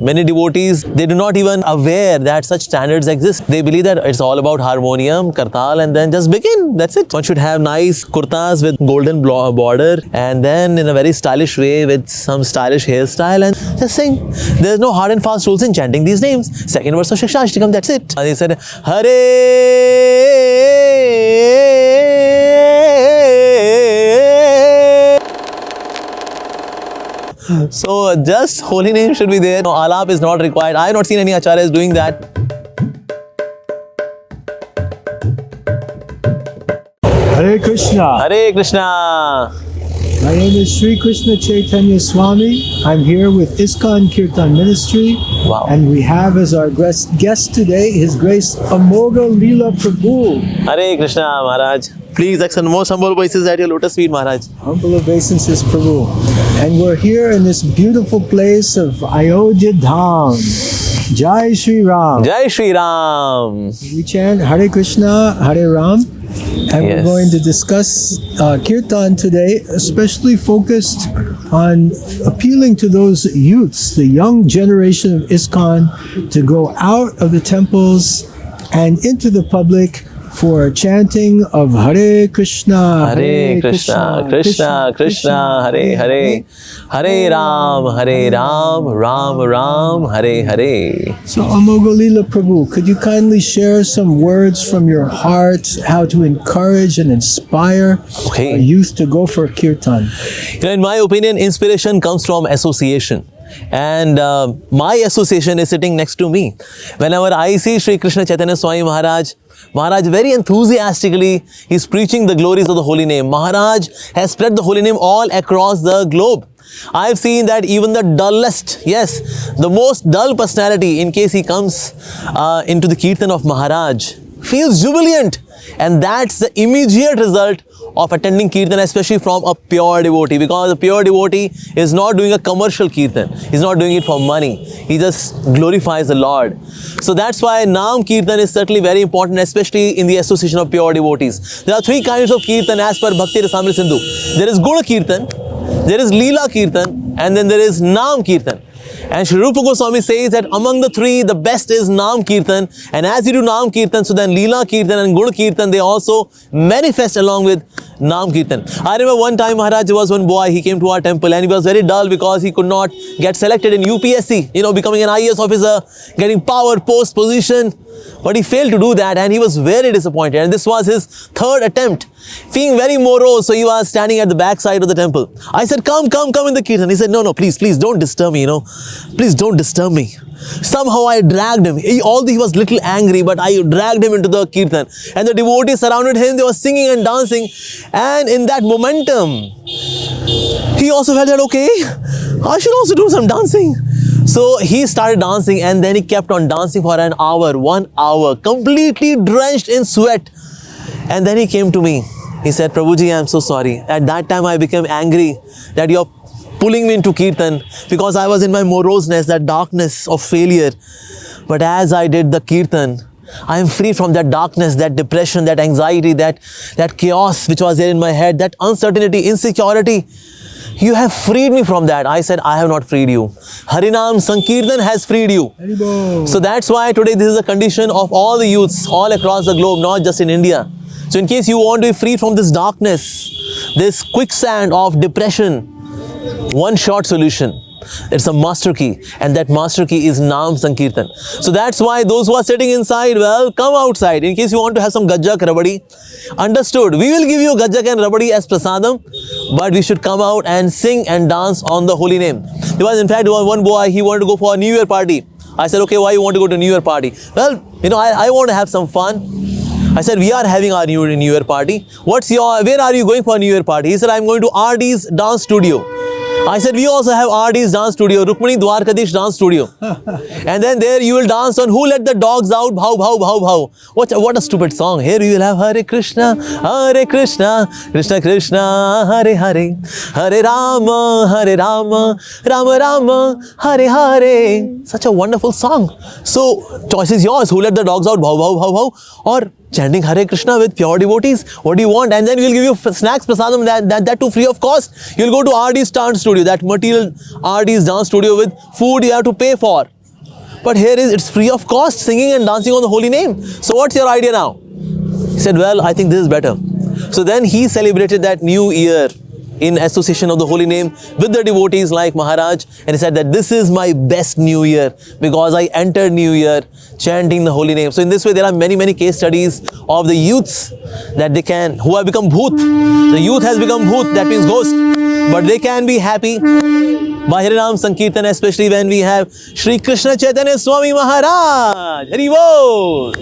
Many devotees, they do not even aware that such standards exist. They believe that it's all about harmonium, kartal, and then just begin. That's it. One should have nice kurtas with golden border, and then in a very stylish way with some stylish hairstyle, and just sing. There's no hard and fast rules in chanting these names. Second verse of Shikshashtikam, that's it. They said, Hare. So just holy name should be there. No, Alap is not required. I have not seen any Acharyas doing that. Hare Krishna. Hare Krishna. My name is Sri Krishna Chaitanya Swami. I'm here with ISKCON Kirtan Ministry. Wow. And we have as our guest today His Grace Amogh Lila Prabhu. Hare Krishna, Maharaj. Please extend most humble voices at your lotus feet, Maharaj. Humble obeisances, Prabhu. And we're here in this beautiful place of Ayodhya Dham. Jai Shri Ram. Jai Shri Ram. We chant Hare Krishna, Hare Ram. And Yes. we're going to discuss Kirtan today, especially focused on appealing to those youths, the young generation of ISKCON, to go out of the temples and into the public for chanting of Hare Krishna, Hare Krishna, Krishna Krishna, Hare Hare, Hare Ram, Ram Ram, Hare Hare. So Amogh Lila Prabhu, could you kindly share some words from your heart, how to encourage and inspire Okay. youth to go for Kirtan? In my opinion, inspiration comes from association. And my association is sitting next to me. Whenever I see Sri Krishna Chaitanya Swami Maharaj very enthusiastically, he's preaching the glories of the holy name. Maharaj has spread the holy name all across the globe. I've seen that even the dullest, yes, the most dull personality, in case he comes into the Kirtan of Maharaj, feels jubilant. And that's the immediate result of attending Kirtan, especially from a pure devotee, because a pure devotee is not doing a commercial Kirtan. He's not doing it for money. He just glorifies the Lord. So that's why Nam Kirtan is certainly very important, especially in the association of pure devotees. There are three kinds of Kirtan as per Bhakti Rasamrita Sindhu. There is Guna Kirtan, there is Leela Kirtan, and then there is Nam Kirtan. And Sri Rupa Goswami says that among the three, the best is Nam Kirtan. And as you do Nam Kirtan, so then Leela Kirtan and Guna Kirtan, they also manifest along with Nam Kirtan. I remember one time Maharaj was one boy, he came to our temple and he was very dull because he could not get selected in UPSC, becoming an IAS officer, getting power, post, position. But he failed to do that and he was very disappointed. And this was his third attempt. Feeling very morose, so he was standing at the back side of the temple. I said, come in the Kirtan. He said, no, please don't disturb me, Please don't disturb me. Somehow I dragged him. Although he was little angry, but I dragged him into the Kirtan. And the devotees surrounded him. They were singing and dancing. And in that momentum, he also felt that, okay, I should also do some dancing. So he started dancing and then he kept on dancing for an hour, 1 hour, completely drenched in sweat. And then he came to me. He said, Prabhuji, I'm so sorry. At that time I became angry that you're pulling me into Kirtan because I was in my moroseness, that darkness of failure. But as I did the Kirtan, I am free from that darkness, that depression, that anxiety, that chaos which was there in my head, that uncertainty, insecurity. You have freed me from that. I said, I have not freed you. Harinam Sankirtan has freed you. Haribol. So that's why today this is a condition of all the youths all across the globe, not just in India. So in case you want to be free from this darkness, this quicksand of depression, one short solution. It's a master key, and that master key is Nam Sankirtan. So that's why those who are sitting inside, well, come outside. In case you want to have some gajjak rabadi, understood. We will give you gajjak and rabadi as prasadam, but we should come out and sing and dance on the holy name. There was in fact one boy, he wanted to go for a New Year party. I said, okay, why you want to go to a New Year party? Well, I want to have some fun. I said, we are having our New Year party. Where are you going for a New Year party? He said, I'm going to RD's dance studio. I said, we also have RD's dance studio, Rukmini Dwarkadish dance studio. And then there you will dance on Who Let the Dogs Out, Bhau, Bhau, Bhau, Bhau. What a stupid song. Here you will have Hare Krishna, Krishna Krishna, Hare Hare, Hare Rama, Rama Rama, Hare Hare. Such a wonderful song. So, choice is yours. Who Let the Dogs Out, Bhau, Bhau, Bhau, Bhau. Or chanting Hare Krishna with pure devotees. What do you want? And then we'll give you snacks, prasadam, that too free of cost. You'll go to RD's dance studio, that material RD's dance studio with food you have to pay for. But here it's free of cost, singing and dancing on the holy name. So what's your idea now? He said, well, I think this is better. So then he celebrated that new year in association of the holy name with the devotees like Maharaj, and he said that this is my best new year because I entered new year chanting the holy name. So in this way there are many case studies of the youths that they can, who have become bhoot. The youth has become bhoot, that means ghost, but they can be happy by Hare Ram Sankirtan, especially when we have Shri Krishna Chaitanya Swami Maharaj. Hari Bol.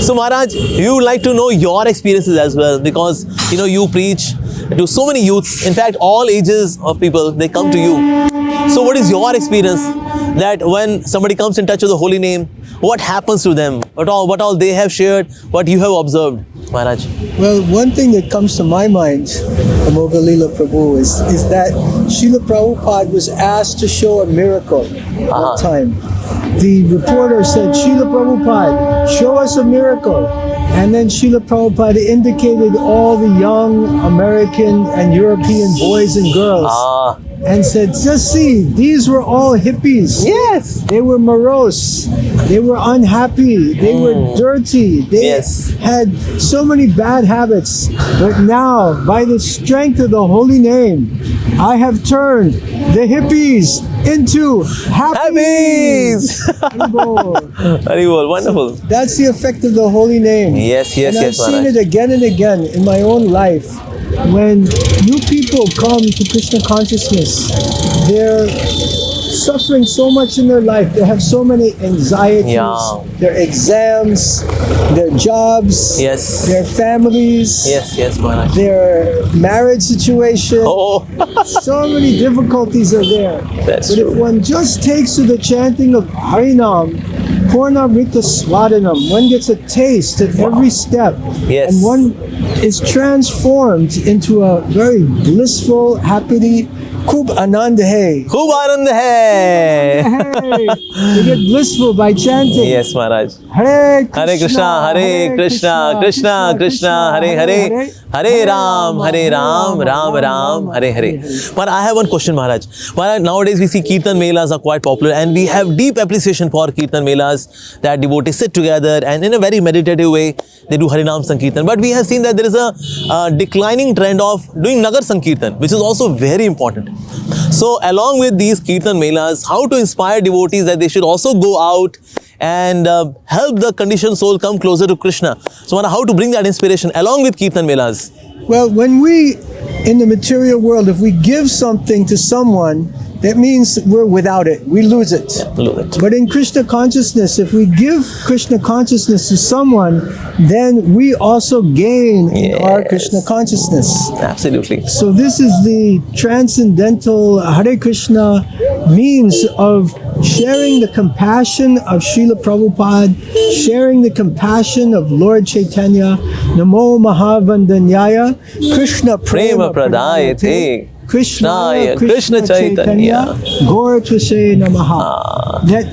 So Maharaj, you would like to know your experiences as well, because you preach to so many youths, in fact all ages of people, they come to you. So what is your experience that when somebody comes in touch with the holy name, what happens to them? What all they have shared, what you have observed, Maharaj? Well, one thing that comes to my mind, Amogh Lila Prabhu, is that Srila Prabhupada was asked to show a miracle one time. The reporter said, Srila Prabhupada, show us a miracle. And then Srila Prabhupada indicated all the young American and European boys and girls and said, just see, these were all hippies. Yes. They were morose. They were unhappy. They were dirty. They had so many bad habits. But now, by the strength of the holy name, I have turned the hippies into happies. Haribol, wonderful. That's the effect of the holy name. Yes, and I've seen Maharaj. it again and again in my own life. When new people come to Krishna consciousness, they're suffering so much in their life. They have so many anxieties, their exams, their jobs, their families, Maharaj. their marriage situation. So many difficulties are there. That's but true. If one just takes to the chanting of Harinam, Purna Rita Swadanam, one gets a taste at every step, and one is transformed into a very blissful, happy, Khub Anand Hai. Khub Anand Hai. You get blissful by chanting. Yes, Maharaj. Hare Krishna, Hare Krishna, Krishna Krishna, Hare Hare, Hare Ram, Ram Ram, Hare Hare. But I have one question, Maharaj. Nowadays we see Kirtan Melas are quite popular, and we have deep appreciation for Kirtan Melas, that devotees sit together and in a very meditative way they do Harinam Sankirtan. But we have seen that there is a declining trend of doing Nagar Sankirtan, which is also very important. So along with these Kirtan Melas, how to inspire devotees that they should also go out and help the conditioned soul come closer to Krishna. So how to bring that inspiration along with Kirtan Melas? Well, when we, in the material world, if we give something to someone, that means we're without it. We lose it. But in Krishna consciousness, if we give Krishna consciousness to someone, then we also gain in our Krishna consciousness. Absolutely. So this is the transcendental Hare Krishna means of sharing the compassion of Srila Prabhupada, sharing the compassion of Lord Chaitanya, Namo Mahavandanyaya, Krishna Prema Pradayate, Krishna Chaitanya, Gaur Tvase Namaha. That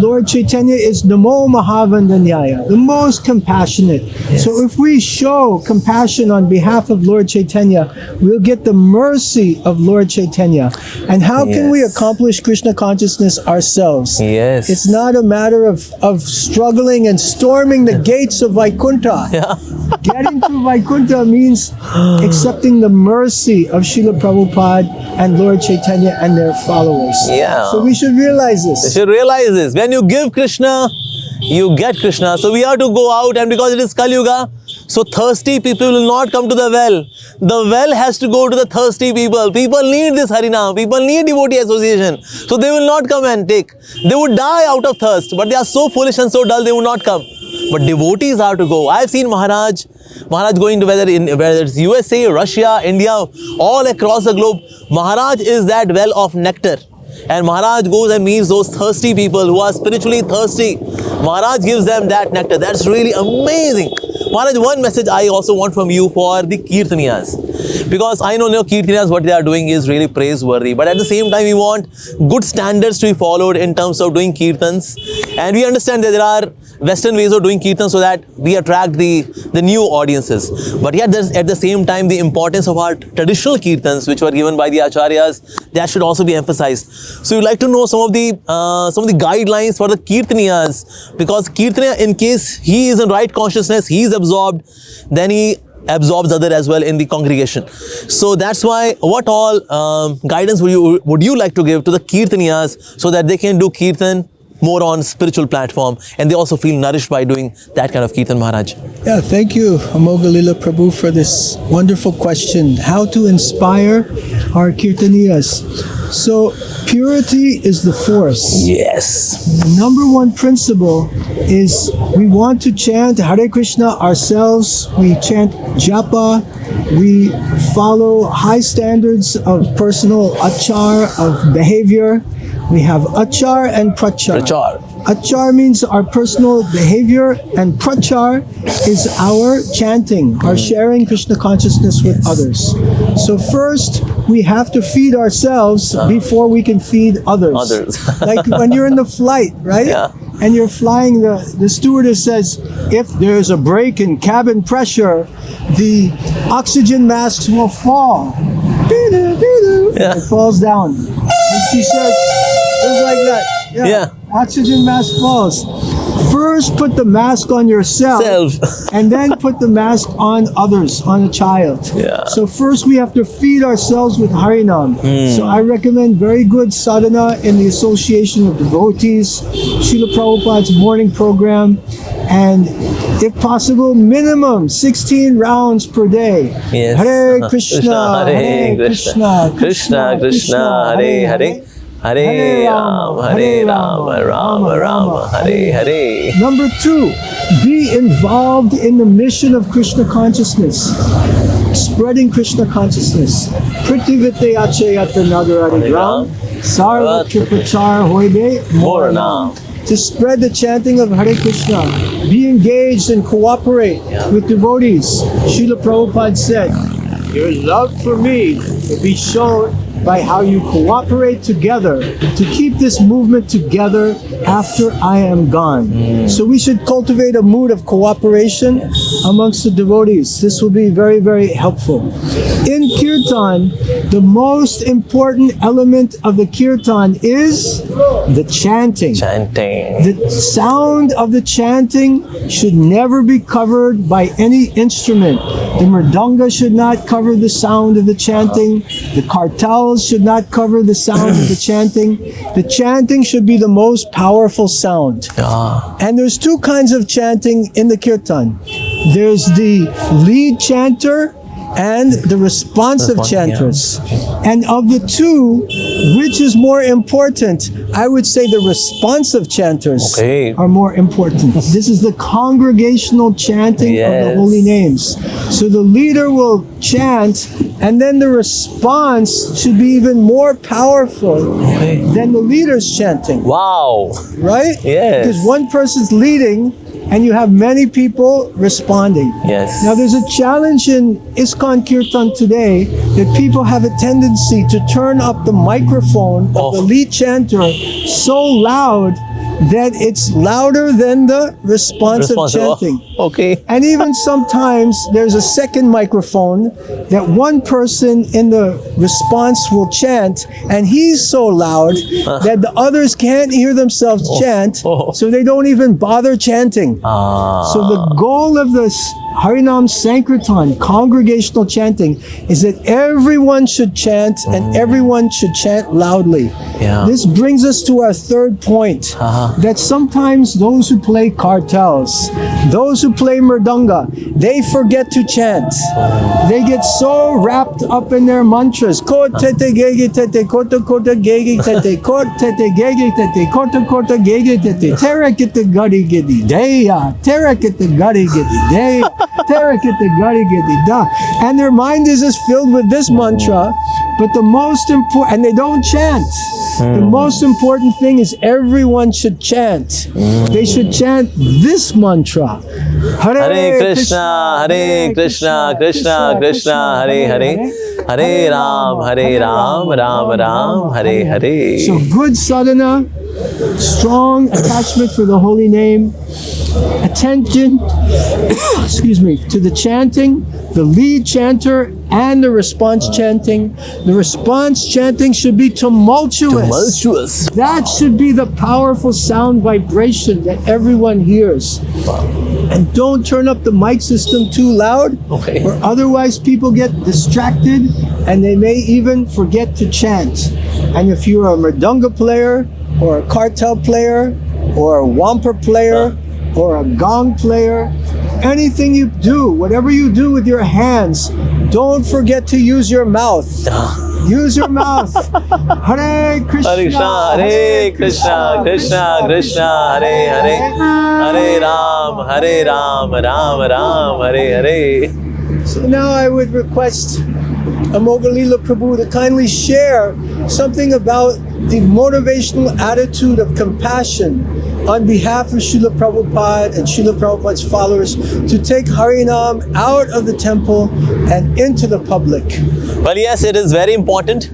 Lord Chaitanya is Namo Mahavandanyaya, the most compassionate. So if we show compassion on behalf of Lord Chaitanya, we'll get the mercy of Lord Chaitanya. And how can we accomplish Krishna consciousness ourselves? It's not a matter of struggling and storming the gates of Vaikuntha. Getting to Vaikuntha means accepting the mercy of Srila Prabhupada and Lord Chaitanya and their followers. So we should realize this. You should realize this. When you give Krishna, you get Krishna. So we have to go out, and because it is Kali Yuga, so thirsty people will not come to the well. The well has to go to the thirsty people. People need this Harinam. People need devotee association. So they will not come and take. They would die out of thirst, but they are so foolish and so dull, they would not come. But devotees have to go. I have seen Maharaj going to whether it's USA, Russia, India, all across the globe. Maharaj is that well of nectar. And Maharaj goes and meets those thirsty people who are spiritually thirsty. Maharaj gives them that nectar. That's really amazing. Maharaj, one message I also want from you for the Kirtaniyas. Because I know Kirtaniyas, what they are doing is really praiseworthy. But at the same time, we want good standards to be followed in terms of doing Kirtans. And we understand that there are Western ways of doing Kirtan so that we attract the new audiences. But yet there's at the same time the importance of our traditional Kirtans which were given by the Acharyas, that should also be emphasized. So you'd like to know some of the guidelines for the Kirtaniyas, because Kirtaniya, in case he is in right consciousness, he is absorbed, then he absorbs other as well in the congregation. So that's why, what all guidance would you like to give to the Kirtaniyas so that they can do Kirtan more on spiritual platform and they also feel nourished by doing that kind of Kirtan, Maharaj? Yeah, thank you, Amogh Lila Prabhu, for this wonderful question. How to inspire our Kirtaniyas. So, purity is the force. Yes. The number one principle is we want to chant Hare Krishna ourselves. We chant japa. We follow high standards of personal achar, of behavior. We have achar and prachar. Achar means our personal behavior, and prachar is our chanting, our sharing Krishna consciousness with others. So first, we have to feed ourselves before we can feed others. Like when you're in the flight, right? Yeah. And you're flying, the stewardess says, if there's a break in cabin pressure, the oxygen masks will fall. Yeah. It falls down. And she said, just like that. Yeah. Oxygen mask falls. First, put the mask on yourself, and then put the mask on others, on a child. Yeah. So first, we have to feed ourselves with Harinam. So I recommend very good sadhana in the Association of Devotees, Srila Prabhupada's morning program, and if possible, minimum 16 rounds per day. Yes. Hare Krishna, Hare Krishna, Krishna Krishna, Hare Hare. Hare Rama, Rama Rama, Hare Hare. Number 2, be involved in the mission of Krishna consciousness, spreading Krishna consciousness. Pritivite achayata nagaradigram, sarva tripachar hoibe moranam. To spread the chanting of Hare Krishna, be engaged and cooperate with devotees. Srila Prabhupada said, your love for me will be shown by how you cooperate together to keep this movement together after I am gone. So we should cultivate a mood of cooperation amongst the devotees. This will be very, very helpful. In Kirtan, the most important element of the Kirtan is the chanting. The sound of the chanting should never be covered by any instrument. The mridanga should not cover the sound of the chanting. The kartals should not cover the sound of the chanting. The chanting should be the most powerful sound. And there's two kinds of chanting in the Kirtan. There's the lead chanter and the responsive chanters. And of the two, which is more important? I would say the responsive chanters are more important. This is the congregational chanting of the holy names. So the leader will chant, and then the response should be even more powerful than the leader's chanting. Wow. Right? Yes. Because one person's leading, and you have many people responding. Yes. Now there's a challenge in ISKCON Kirtan today that people have a tendency to turn up the microphone of the lead chanter so loud that it's louder than the responsive chanting. And even sometimes there's a second microphone that one person in the response will chant, and he's so loud that the others can't hear themselves chant, so they don't even bother chanting. So the goal of this Harinam Sankirtan, congregational chanting, is that everyone should chant and everyone should chant loudly. This brings us to our third point, that sometimes those who play kartals, those who play mridanga, they forget to chant. They get so wrapped up in their mantras. Kot tete gege tete, kota kota gege tete, kot tete gege tete, kota kota gege tete, tera kete gadi gedi deya, tera kete gadi gedi deya, tera kete gadi gedi da. And their mind is just filled with this mantra, but the most important, and they don't chant. The most important thing is everyone should chant. They should chant this mantra. Hare Krishna, Hare Krishna, Krishna Krishna, Hare Hare, Hare Ram, Ram Ram, Hare Hare. So good sadhana strong attachment for the holy name, attention, excuse me, to the chanting, the lead chanter and the response chanting. The response chanting should be tumultuous. Tumultuous. That should be the powerful sound vibration that everyone hears. And don't turn up the mic system too loud, Okay. or otherwise people get distracted and they may even forget to chant. And if you're a mridanga player, or a kartal player, or a wampa player, or a gong player, anything you do, whatever you do with your hands, don't forget to use your mouth. Use your mouth. Hare Krishna, Hare Krishna, Hare Krishna, Krishna Krishna, Hare Hare, Hare Ram, Ram Ram, Hare Hare. So now I would request Amogh Lila Prabhu to kindly share something about the motivational attitude of compassion on behalf of Srila Prabhupada and Srila Prabhupada's followers to take Harinam out of the temple and into the public. Well, yes, it is very important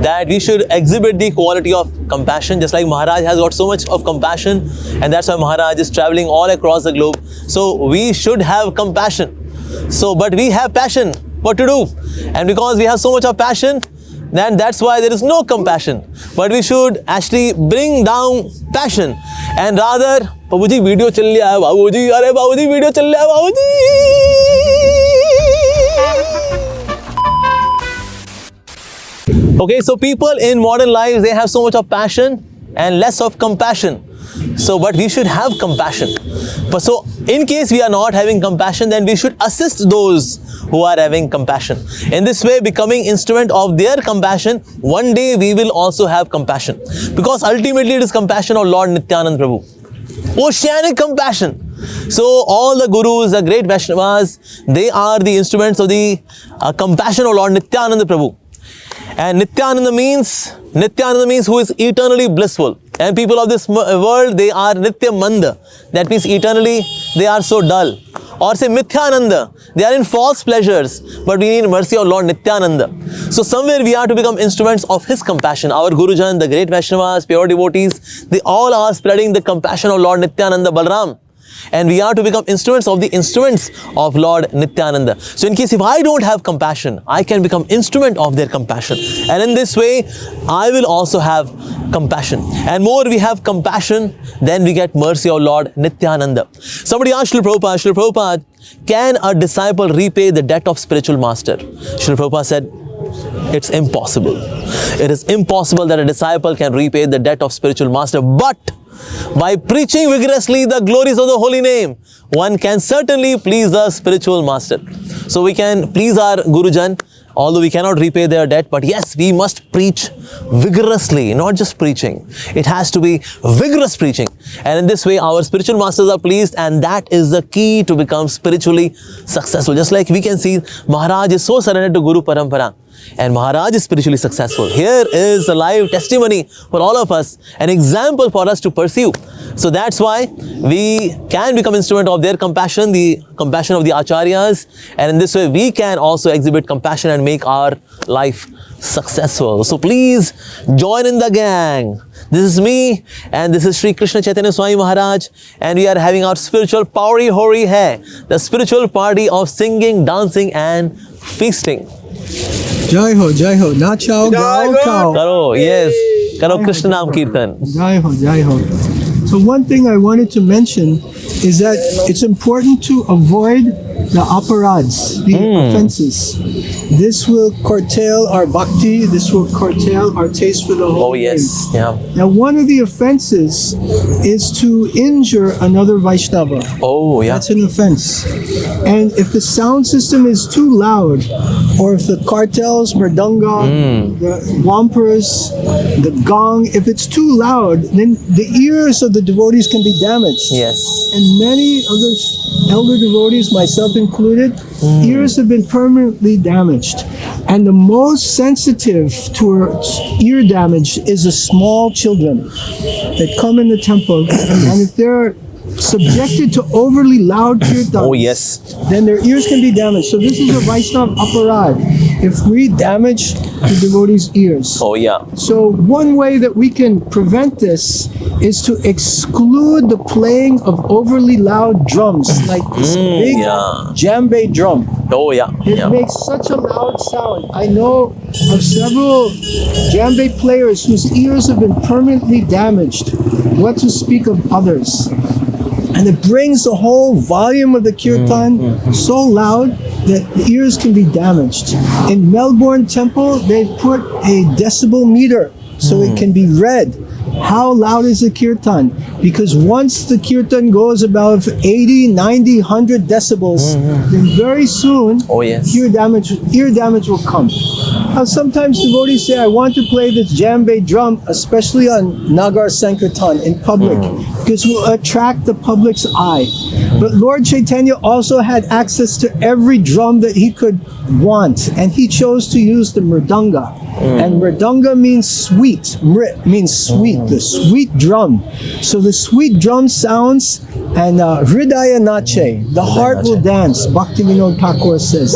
that we should exhibit the quality of compassion, just like Maharaj has got so much of compassion, and that's why Maharaj is traveling all across the globe. So we should have compassion. So, but we have passion, what to do? And because we have so much of passion, then that's why there is no compassion. But we should actually bring down passion and rather, Babuji video chal liya hai, Babuji, are Babuji video chal liya hai, Babuji. Okay, so people in modern lives, they have so much of passion and less of compassion. So, but we should have compassion. But so, in case we are not having compassion, then we should assist those who are having compassion. In this way, becoming instrument of their compassion, one day we will also have compassion. Because ultimately it is compassion of Lord Nityananda Prabhu. Oceanic compassion. So all the gurus, the great Vaishnavas, they are the instruments of the compassion of Lord Nityananda Prabhu. And Nityananda means who is eternally blissful. And people of this world, they are Nitya Manda. That means eternally they are so dull. Or say Mithyananda, they are in false pleasures, but we need mercy of Lord Nityananda. So somewhere we are to become instruments of His compassion. Our Gurujan, the great Vaishnavas, pure devotees, they all are spreading the compassion of Lord Nityananda Balram. And we are to become instruments of Lord Nityananda. So in case if I don't have compassion, I can become instrument of their compassion. And in this way, I will also have compassion. And more we have compassion, then we get mercy of Lord Nityananda. Somebody asked Srila Prabhupada, can a disciple repay the debt of spiritual master? Srila Prabhupada said, it's impossible. It is impossible that a disciple can repay the debt of spiritual master. But by preaching vigorously the glories of the holy name, one can certainly please the spiritual master. So we can please our Gurujan, although we cannot repay their debt, but yes, we must preach vigorously, not just preaching. It has to be vigorous preaching. And in this way, our spiritual masters are pleased, and that is the key to become spiritually successful. Just like we can see, Maharaj is so surrendered to Guru Parampara, and Maharaj is spiritually successful. Here is a live testimony for all of us, an example for us to pursue. So that's why we can become instrument of their compassion, the compassion of the Acharyas, and in this way we can also exhibit compassion and make our life successful. So please join in the gang. This is me and this is Sri Krishna Chaitanya Swami Maharaj, and we are having our spiritual Pauri Hori Hai, the spiritual party of singing, dancing and feasting. Jai ho, nachao, gao, kao. Karo, yes. Karo Krishna Naam Kirtan. Jai ho, jai ho. So one thing I wanted to mention is that it's important to avoid the aparads, the offenses. This will curtail our bhakti, this will curtail our taste for the holy Oh yes, yeah. Now one of the offenses is to injure another Vaishnava. Oh yeah. That's an offense. And if the sound system is too loud, or if the kartels, mridanga, the wampas, the gong, if it's too loud, then the ears of the devotees can be damaged. Yes. And many of the elder devotees, myself included, ears have been permanently damaged. And the most sensitive towards ear damage is the small children that come in the temple. And if they're subjected to overly loud kirtan, Oh yes. then their ears can be damaged. So this is a Vaishnava aparad. if we damage the devotees' ears. Oh yeah. So one way that we can prevent this is to exclude the playing of overly loud drums, like this big djembe drum. Oh yeah. It makes such a loud sound. I know of several djembe players whose ears have been permanently damaged. What to speak of others? And it brings the whole volume of the kirtan so loud that the ears can be damaged. In Melbourne Temple, they put a decibel meter so it can be read. How loud is the kirtan? Because once the kirtan goes above 80, 90, 100 decibels, then very soon ear damage will come. Now sometimes devotees say, I want to play this djembe drum, especially on Nagar Sankirtan in public, because it will attract the public's eye. But Lord Chaitanya also had access to every drum that he could want, and he chose to use the mridanga. And mridanga means sweet. Mrit means sweet, the sweet drum. So the sweet drum sounds, and hridaya nache, the heart will dance, Bhaktivinoda Thakur says.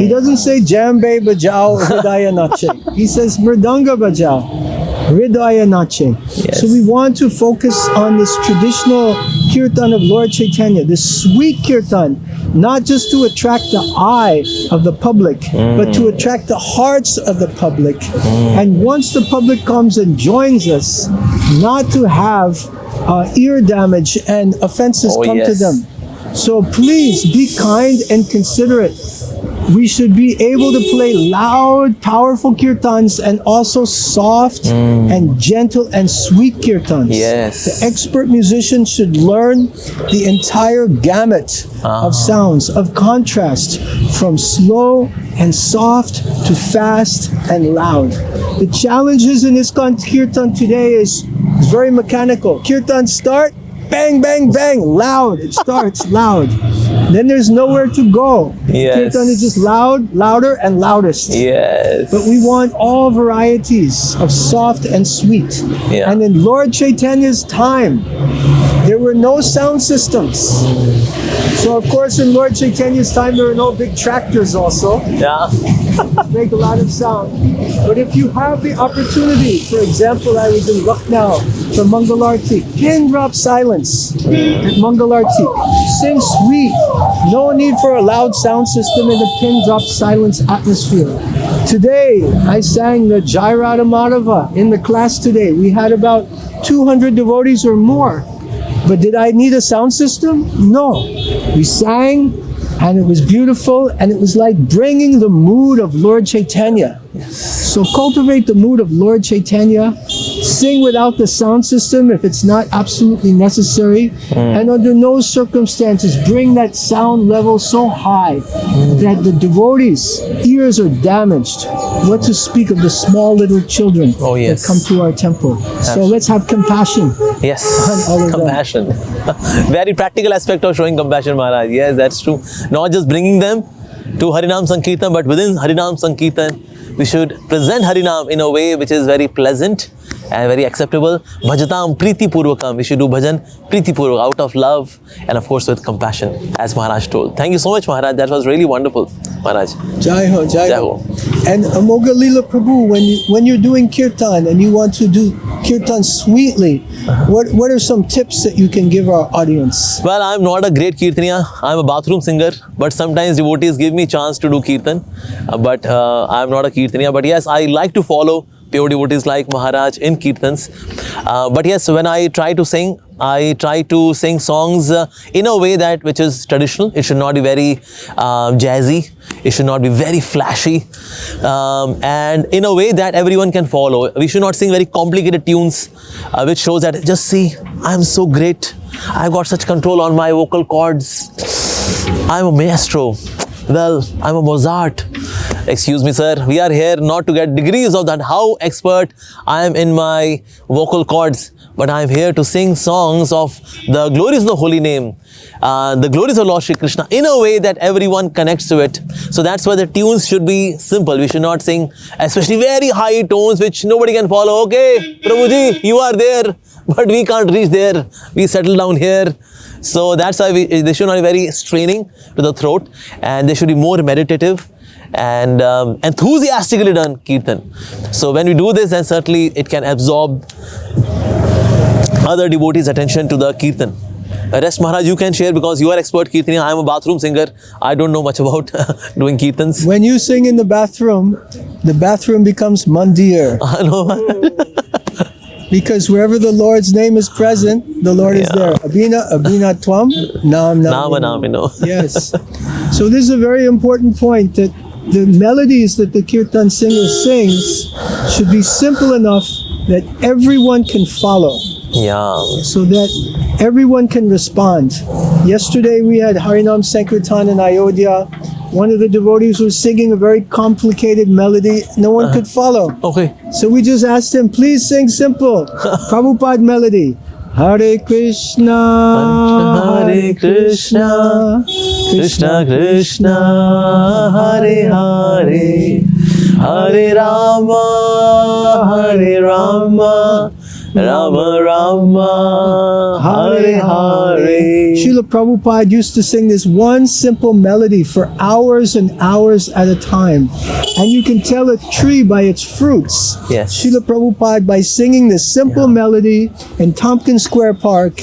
He doesn't say djembe bajao, hridaya nache. He says mridanga bajao, hridaya nache. So we want to focus on this traditional kirtan of Lord Chaitanya, this sweet kirtan, not just to attract the eye of the public, but to attract the hearts of the public. And once the public comes and joins us, not to have ear damage and offenses come to them. So please be kind and considerate. We should be able to play loud, powerful kirtans and also soft and gentle and sweet kirtans. The expert musician should learn the entire gamut of sounds, of contrast, from slow and soft to fast and loud. The challenges in ISKCON Kirtan today is very mechanical. Kirtan start, bang, bang, bang, loud. It starts loud. Then there's nowhere to go. Kirtan is just loud, louder, and loudest. But we want all varieties of soft and sweet. And in Lord Chaitanya's time, there were no sound systems. So of course in Lord Chaitanya's time there were no big tractors also. Make a lot of sound. But if you have the opportunity, for example, I was in Lucknow for Mangalarti, pin drop silence at Mangalarti. Sing sweet. No need for a loud sound system in the pin drop silence atmosphere. Today, I sang the Jai Radha Madhava in the class today. We had about 200 devotees or more. But did I need a sound system? No. We sang, and it was beautiful, and it was like bringing the mood of Lord Chaitanya. So cultivate the mood of Lord Chaitanya. Sing without the sound system if it's not absolutely necessary. And under no circumstances bring that sound level so high that the devotees' ears are damaged. What to speak of the small little children that come to our temple. So let's have compassion. On all of compassion. Very practical aspect of showing compassion, Maharaj. Yes, that's true. Not just bringing them to Harinam Sankirtan, but within Harinam Sankirtan, we should present Harinam in a way which is very pleasant and very acceptable. Bhajatam Priti Purvakam. We should do bhajan Priti Purvak, out of love and of course with compassion, as Maharaj told. Thank you so much, Maharaj. That was really wonderful, Maharaj. Jai Ho, Jai Ho. And Amogh Lila Prabhu, when you're doing kirtan and you want to do kirtan sweetly, what are some tips that you can give our audience? Well, I'm not a great kirtaniya. I'm a bathroom singer, but sometimes devotees give me chance to do kirtan. But I'm not a kirtaniya. But yes, I like to follow pure devotees like Maharaj in kirtans. But yes, when I try to sing, I try to sing songs in a way that which is traditional. It should not be very jazzy. It should not be very flashy. And in a way that everyone can follow. We should not sing very complicated tunes, which shows that, just see, I'm so great. I've got such control on my vocal cords. I'm a maestro. Well, I'm a Mozart. Excuse me, sir. We are here not to get degrees of that, how expert I am in my vocal cords, but I am here to sing songs of the glories of the holy name, the glories of Lord Shri Krishna, in a way that everyone connects to it. So that's why the tunes should be simple. We should not sing especially very high tones which nobody can follow. Okay, Prabhuji, you are there, but we can't reach there. We settle down here. So that's why they should not be very straining to the throat, and they should be more meditative. and enthusiastically done Kirtan. So when we do this, then certainly it can absorb other devotees' attention to the Kirtan. Rest, Maharaj, you can share because you are expert Kirtaniya. I am a bathroom singer. I don't know much about doing Kirtans. When you sing in the bathroom becomes mandir. Because wherever the Lord's name is present, the Lord is there. Abhina tvam nam Namino. Yes. So this is a very important point, that the melodies that the Kirtan singer sings should be simple enough that everyone can follow. Yeah. So that everyone can respond. Yesterday we had Harinam Sankirtan in Ayodhya. One of the devotees was singing a very complicated melody. No one could follow. Okay. So we just asked him, please sing simple Prabhupada melody. Hare Krishna, Hare Krishna, Krishna Krishna, Hare Hare, Hare Rama, Hare Rama, Rama Rama, Hare Hare. Srila Prabhupada used to sing this one simple melody for hours and hours at a time. And you can tell a tree by its fruits. Yes. Srila Prabhupada, by singing this simple melody in Tompkins Square Park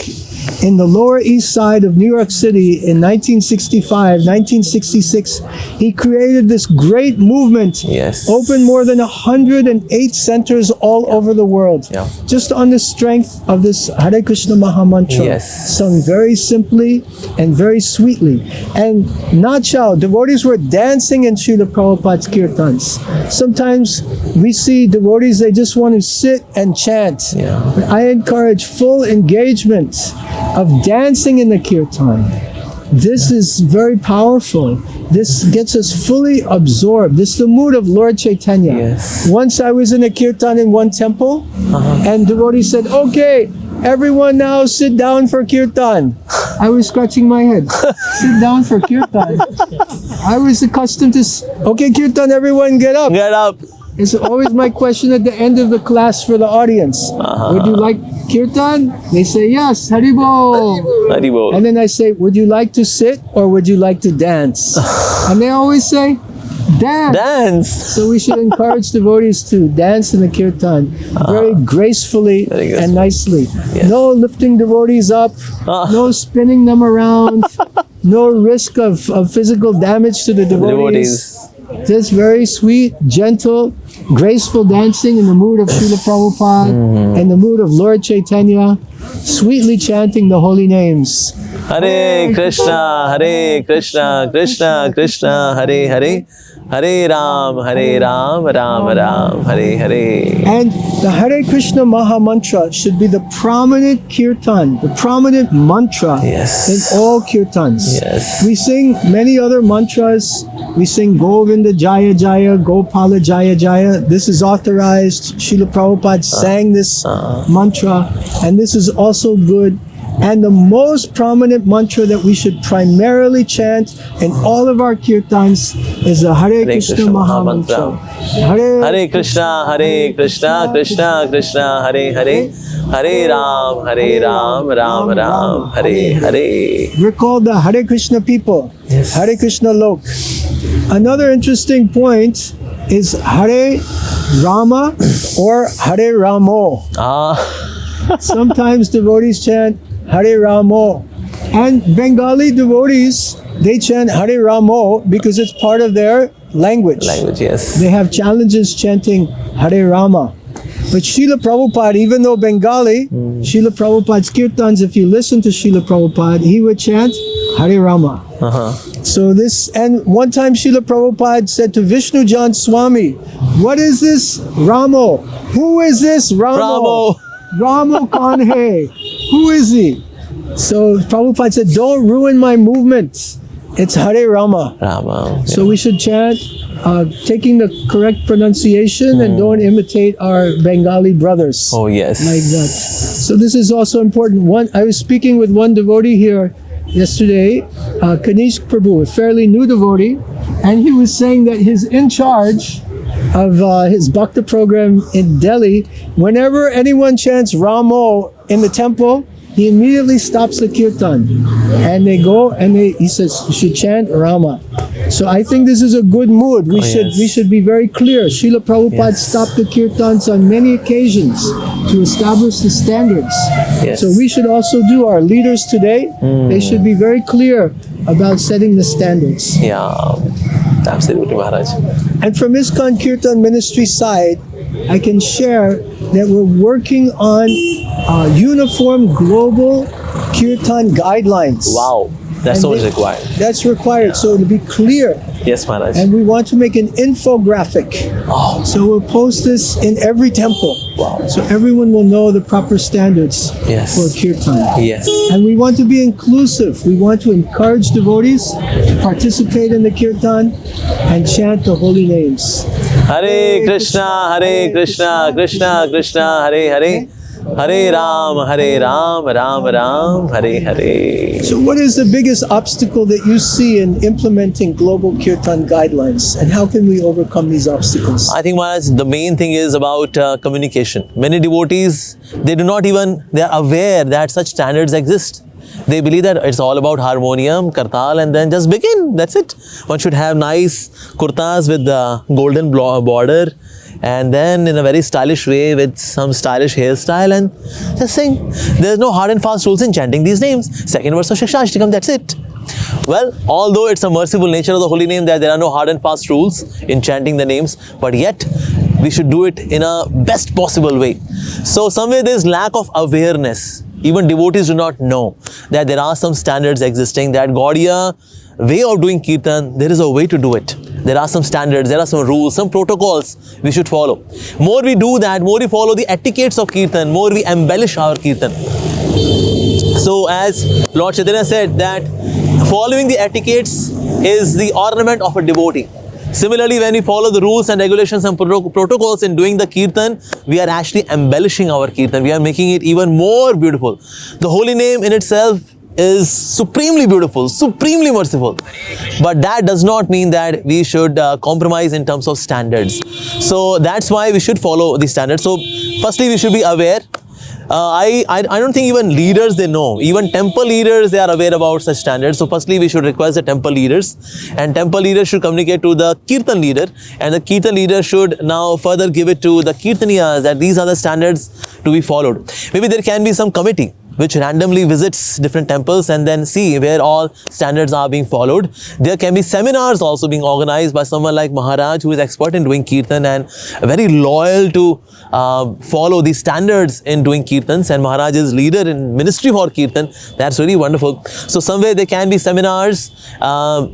in the Lower East Side of New York City in 1965, 1966, he created this great movement. Yes. Opened more than 108 centers all over the world. Yeah. Just on the strength of this Hare Krishna Maha Mantra. Yes. Sung very simply and very sweetly. And Nachal, devotees were dancing in Srila Prabhupada's Kirtans. Sometimes we see devotees, they just want to sit and chant. Yeah. But I encourage full engagement of dancing in the Kirtan. This is very powerful. This gets us fully absorbed. This is the mood of Lord Chaitanya. Yes. Once I was in a Kirtan in one temple, and devotees said, okay, everyone now sit down for Kirtan. I was scratching my head. Sit down for Kirtan. I was accustomed to, okay, Kirtan, everyone get up. Get up. It's always my question at the end of the class for the audience. Would you like Kirtan? They say, yes, Haribo. Haribo. And then I say, would you like to sit or would you like to dance? And they always say, dance. Dance. So we should encourage devotees to dance in the Kirtan very gracefully and nicely. Yes. No lifting devotees up, no spinning them around, no risk of physical damage to the devotees. Just very sweet, gentle, graceful dancing in the mood of Srila Prabhupada and the mood of Lord Chaitanya, sweetly chanting the holy names. Hare Krishna, Krishna Krishna, Hare Hare, Hare Ram, Ram Ram, Hare Hare. And the Hare Krishna Maha Mantra should be the prominent kirtan, the prominent mantra Yes. in all kirtans. Yes. We sing many other mantras. We sing Govinda Jaya Jaya, Gopala Jaya Jaya. This is authorized. Srila Prabhupada sang this mantra, and this is also good. And the most prominent mantra that we should primarily chant in all of our kirtans is the Hare Krishna Maha Mantra. Hare Krishna, Krishna Krishna, Hare Hare, Hare Ram, Ram Ram, Hare Hare. We're called the Hare Krishna people. Yes. Hare Krishna Lok. Another interesting point is Hare Rama or Hare Ramo. Sometimes devotees chant Hare Ramo. And Bengali devotees, they chant Hare Ramo because it's part of their language. Yes. They have challenges chanting Hare Rama. But Srila Prabhupada, even though Bengali, Srila Prabhupada's Kirtans, if you listen to Srila Prabhupada, he would chant Hare Rama. So this, and one time Srila Prabhupada said to Vishnu Jan Swami, what is this Ramo? Who is this Ramo? Ramo Khan hai? Who is he? So Prabhupada said, don't ruin my movement. It's Hare Rama. Rama. So we should chant taking the correct pronunciation and don't imitate our Bengali brothers. Oh yes. Like that. So this is also important. I was speaking with one devotee here yesterday, Kanish Prabhu, a fairly new devotee, and he was saying that he's in charge of his Bhakta program in Delhi. Whenever anyone chants Ramo in the temple, he immediately stops the kirtan, and they go and he says, you should chant Rama. So I think this is a good mood. We should be very clear. Srila Prabhupada stopped the kirtans on many occasions to establish the standards. Yes. So we should also do. Our leaders today, they should be very clear about setting the standards. Yeah, absolutely, Maharaj. And from ISKCON Kirtan Ministry side, I can share that we're working on uniform global kirtan guidelines. Wow, that's so much required. That's required. So to be clear. Yes, Maharaj. And we want to make an infographic. Oh. So we'll post this in every temple. Wow. So everyone will know the proper standards for kirtan. Yes. And we want to be inclusive. We want to encourage devotees to participate in the kirtan and chant the holy names. Hare Krishna, Krishna Krishna, Hare Hare. Hare Ram, Ram Ram, Hare Hare. So what is the biggest obstacle that you see in implementing global kirtan guidelines, and how can we overcome these obstacles? I think, Maharaj, the main thing is about communication. Many devotees, they are aware that such standards exist. They believe that it's all about harmonium, kartal, and then just begin. That's it. One should have nice kurtas with the golden border, and then in a very stylish way with some stylish hairstyle, and just sing. There's no hard and fast rules in chanting these names. Second verse of Shikshashtakam, that's it. Well, although it's a merciful nature of the holy name that there are no hard and fast rules in chanting the names, but yet we should do it in a best possible way. So somewhere there's lack of awareness. Even devotees do not know that there are some standards existing, that Gaudiya way of doing kirtan, there is a way to do it. There are some standards, there are some rules, some protocols we should follow. More we do that, more we follow the etiquettes of kirtan, more we embellish our kirtan. So as Lord Chaitanya said that following the etiquettes is the ornament of a devotee. Similarly, when we follow the rules and regulations and protocols in doing the kirtan, we are actually embellishing our kirtan. We are making it even more beautiful. The holy name in itself is supremely beautiful, supremely merciful. But that does not mean that we should compromise in terms of standards. So that's why we should follow the standards. So firstly, we should be aware. I don't think even leaders, they know. Even temple leaders, they are aware about such standards. So firstly, we should request the temple leaders, and temple leaders should communicate to the kirtan leader, and the kirtan leader should now further give it to the kirtaniyas that these are the standards to be followed. Maybe there can be some committee which randomly visits different temples and then see where all standards are being followed. There can be seminars also being organized by someone like Maharaj, who is expert in doing kirtan and very loyal to follow the standards in doing kirtans, and Maharaj is leader in ministry for kirtan. That's really wonderful. So somewhere there can be seminars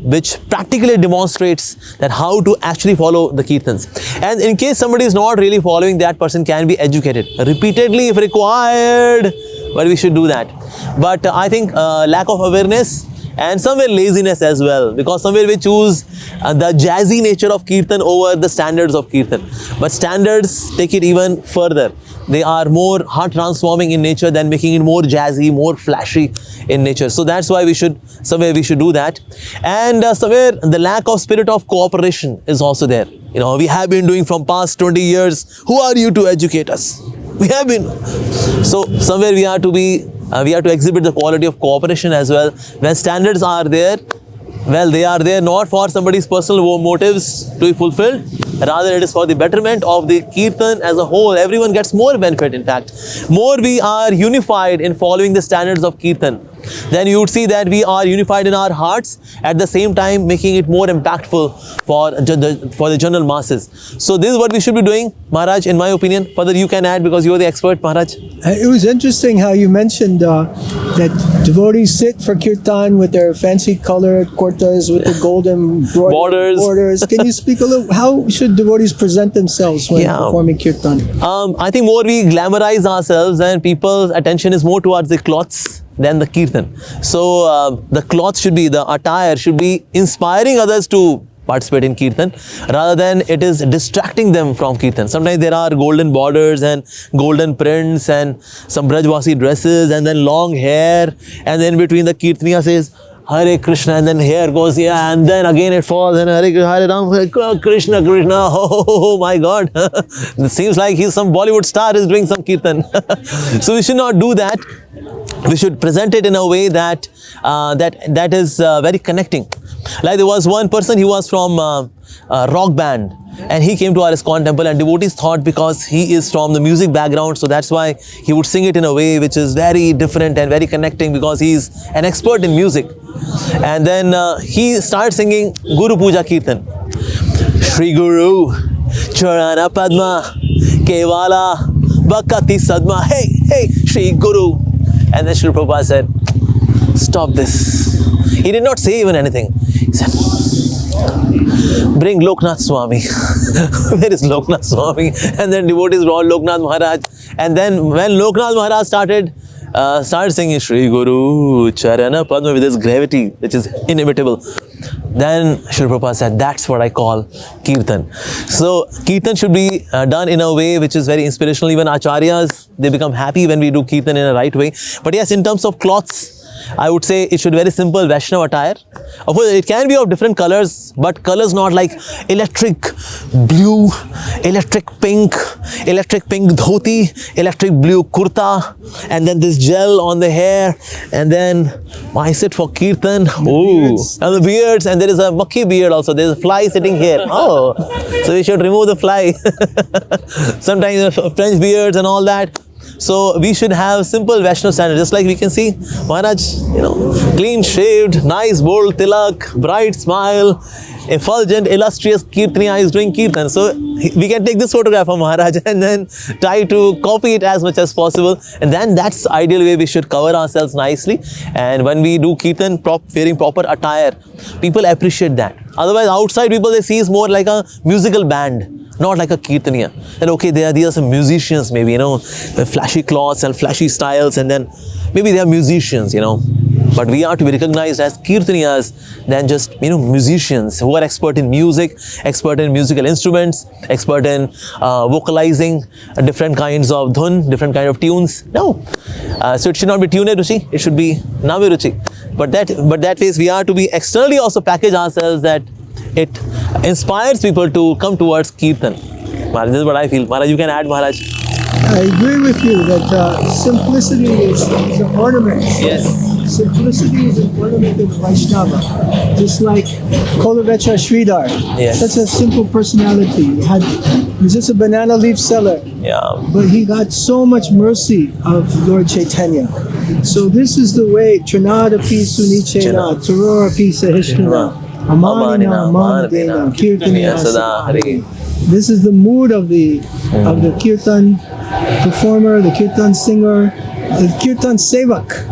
which practically demonstrates that how to actually follow the kirtans. And in case somebody is not really following, that person can be educated repeatedly if required. But we should do that. But I think lack of awareness and somewhere laziness as well, because somewhere we choose the jazzy nature of kirtan over the standards of kirtan. But standards take it even further. They are more heart transforming in nature than making it more jazzy, more flashy in nature. So that's why we should do that. And somewhere the lack of spirit of cooperation is also there. You know, we have been doing from past 20 years. Who are you to educate us? We have been. So somewhere we have to exhibit the quality of cooperation as well. When standards are there, well, they are there not for somebody's personal motives to be fulfilled. Rather, it is for the betterment of the kirtan as a whole. Everyone gets more benefit, in fact. More we are unified in following the standards of kirtan, then you would see that we are unified in our hearts, at the same time making it more impactful for the general masses. So this is what we should be doing, Maharaj, in my opinion. Further, you can add because you are the expert, Maharaj. It was interesting how you mentioned that devotees sit for kirtan with their fancy colored kurtas with the golden borders. Can you speak a little? How should devotees present themselves when performing kirtan? I think more we glamorize ourselves, and people's attention is more towards the cloths than the kirtan. So the cloth should be, the attire should be inspiring others to participate in kirtan, rather than it is distracting them from kirtan. Sometimes there are golden borders and golden prints and some Brajvasi dresses and then long hair, and then between the kirtaniya says Hare Krishna, and then hair goes here, and then again it falls, and Hare Ram, Krishna, oh my God. It seems like some Bollywood star is doing some kirtan. So we should not do that. we should present it in a way that that is very connecting. Like there was one person, he was from a rock band, and he came to our ISKCON temple, and devotees thought because he is from the music background, so that's why he would sing it in a way which is very different and very connecting, because he is an expert in music. And then he started singing Guru Puja Kirtan. Shri Guru Charana Padma Kevala Bhakati Sadma. Hey, hey, Shri Guru. And then Srila Prabhupada said, stop this. He did not say even anything. He said, bring Loknath Swami. Where is Loknath Swami? And then devotees brought Loknath Maharaj. And then when Loknath Maharaj started singing Shri Guru Charana Padma with this gravity, which is inimitable, then Srila Prabhupada said, that's what I call Kirtan. So Kirtan should be done in a way which is very inspirational. Even Acharyas, they become happy when we do Kirtan in a right way. But yes, in terms of cloths, I would say it should be very simple Vaishnava attire. Of course, it can be of different colors, but colors not like electric blue, electric pink dhoti, electric blue kurta, and then this gel on the hair, and then why is it for Kirtan? Oh, and the beards, and there is a makhi beard also. There is a fly sitting here. Oh, so we should remove the fly. Sometimes French beards and all that. So we should have simple Vaishnava standard, just like we can see Maharaj, clean shaved, nice bold tilak, bright smile, effulgent, illustrious Kirtaniya is doing Kirtan. So we can take this photograph of Maharaj and then try to copy it as much as possible. And then that's the ideal way we should cover ourselves nicely. And when we do Kirtan, wearing proper attire, people appreciate that. Otherwise, outside people, they see is more like a musical band, not like a Kirtaniya. And okay, these are some musicians maybe, with flashy clothes and flashy styles, and then maybe they are musicians, But we are to be recognized as Kirtaniyas than just, musicians who are expert in music, expert in musical instruments, expert in vocalizing different kinds of dhun, different kind of tunes. No. So it should not be tune ruchi, it should be nami ruchi. But that way we are to be externally also package ourselves that it inspires people to come towards Kirtan. Maharaj, this is what I feel. Maharaj, you can add, Maharaj. I agree with you that simplicity is an ornament. Yes. Simplicity is an ornament of Vaishnava. Just like Kolavecha Sridhar. Yes. Such a simple personality. He was just a banana leaf seller. Yeah. But he got so much mercy of Lord Chaitanya. So this is the way. Trinadapi Sunichena, Tarorapi Sahishna, Amanina Amanadena, Kirtaniyas Hare. This is the mood of the Kirtan performer, the Kirtan singer, the Kirtan Sevak,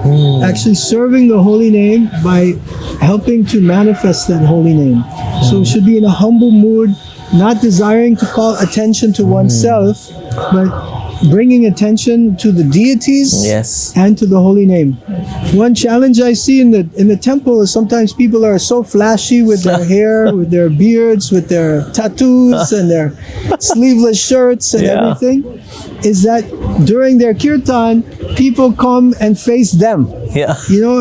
actually serving the holy name by helping to manifest that holy name. So it should be in a humble mood, not desiring to call attention to oneself, but bringing attention to the deities and to the holy name. One challenge I see in the temple is sometimes people are so flashy with their hair, with their beards, with their tattoos and their sleeveless shirts and everything, is that during their kirtan, people come and face them. Yeah.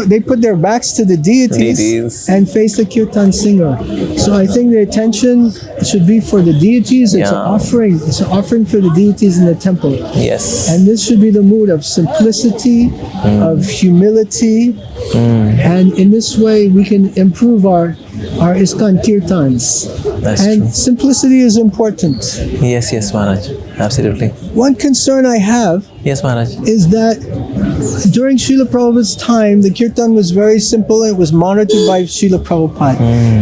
They put their backs to the deities and face the kirtan singer. So I think the attention should be for the deities. It's an offering. It's an offering for the deities in the temple. Yes. And this should be the mood of simplicity, of humility. And in this way, we can improve our ISKCON Kirtans. That's and true. Simplicity is important. Yes, Maharaj. Absolutely. One concern I have is that during Srila Prabhupada's time, the Kirtan was very simple and it was monitored by Srila Prabhupada.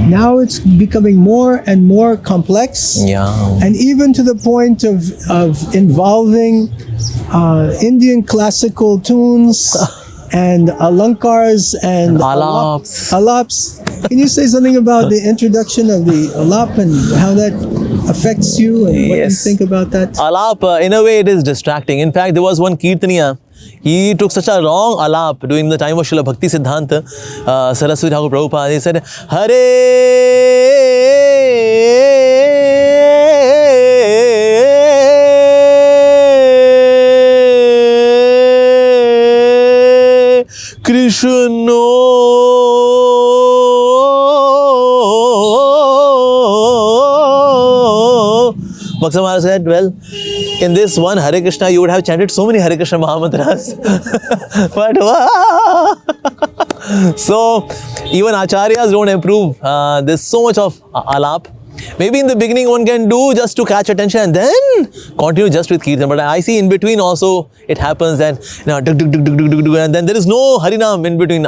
Now it's becoming more and more complex. And even to the point of involving Indian classical tunes and Alankars and Aalaps. Can you say something about the introduction of the Alap and how that affects you and what you think about that? Alap, in a way, it is distracting. In fact, there was one Kirtaniya. He took such a wrong alap during the time of Srila Bhakti Siddhanta, Saraswati Thakur Prabhupada. He said, Hare Krishna Bhakti Maharaj said, well, in this one Hare Krishna, you would have chanted so many Hare Krishna Mahamantras. But so even Acharyas don't approve. There's so much of Alap. Maybe in the beginning one can do just to catch attention and then continue just with Kirtan. But I see in between also it happens that, and then there is no Harinam in between.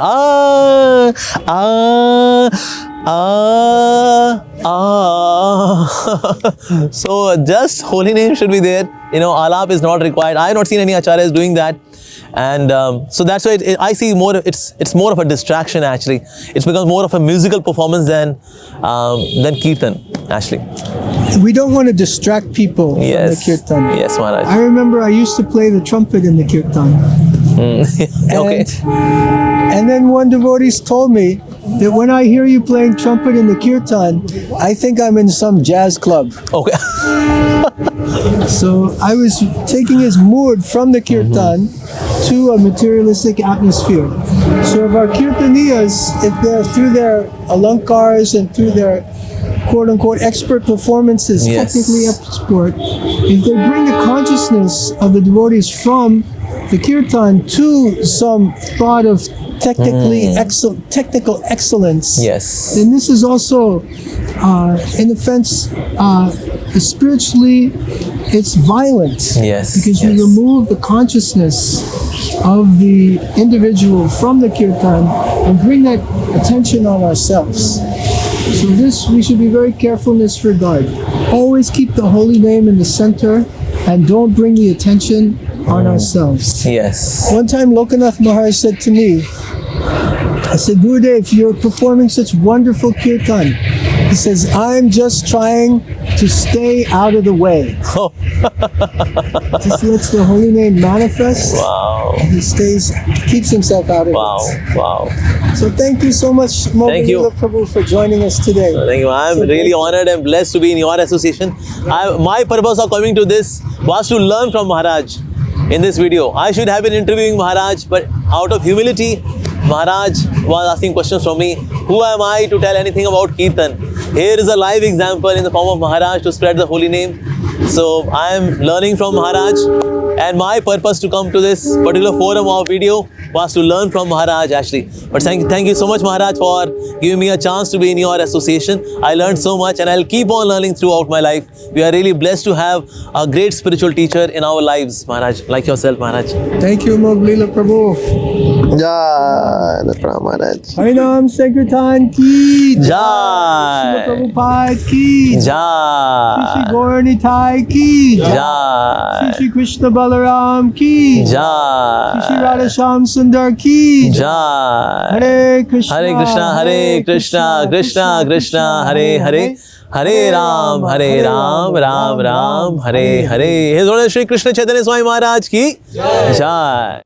So just holy name should be there. Alap is not required. I have not seen any acharyas doing that. And so that's why I see more, it's more of a distraction actually. It's becomes more of a musical performance than Kirtan actually. We don't want to distract people from the Kirtan. Yes, Maharaj. I remember I used to play the trumpet in the Kirtan. Okay. And then one devotee told me that when I hear you playing trumpet in the Kirtan, I think I'm in some jazz club. Okay. So I was taking his mood from the Kirtan to a materialistic atmosphere. So if our Kirtaniyas, if they're through their Alankars and through their quote-unquote expert performances, technically expert, if they bring the consciousness of the devotees from the Kirtan to some thought of technical excellence, then this is also, in a sense, spiritually, it's violent. Because you remove the consciousness of the individual from the Kirtan and bring that attention on ourselves. So this, we should be very careful in this regard. Always keep the holy name in the center and don't bring the attention on ourselves. One time Lokanath Maharaj said to me, I said, Gurudev, you're performing such wonderful kirtan. He says, I'm just trying to stay out of the way. Just lets the holy name manifest. And he keeps himself out of it. So thank you so much, Amogh Lila Prabhu, for joining us today. Thank you. I'm really honored and blessed to be in your association. My purpose of coming to this was to learn from Maharaj in this video. I should have been interviewing Maharaj, but out of humility, Maharaj was asking questions from me. Who am I to tell anything about Kirtan? Here is a live example in the form of Maharaj to spread the holy name. So I am learning from Maharaj, and my purpose to come to this particular forum of video was to learn from Maharaj actually. But thank you so much, Maharaj, for giving me a chance to be in your association. I learned so much and I'll keep on learning throughout my life. We are really blessed to have a great spiritual teacher in our lives, Maharaj, like yourself, Maharaj. Thank you, Amogh Lila Prabhu. Jai Maharaj. Harinam Sankirtan ki Jai. Srila Prabhupada ki Jai. Shri Gaur Nitai ki Jai. Shri Krishna Balaram ki Jai. Shri Radha Shyam Sundar ki Jai. Hare Krishna, Hare Krishna, Krishna Krishna, Hare Hare, Hare Ram, Ram Ram, Hare Hare. His Holiness Shri Krishna Chaitanya Swami Maharaj ki Jai.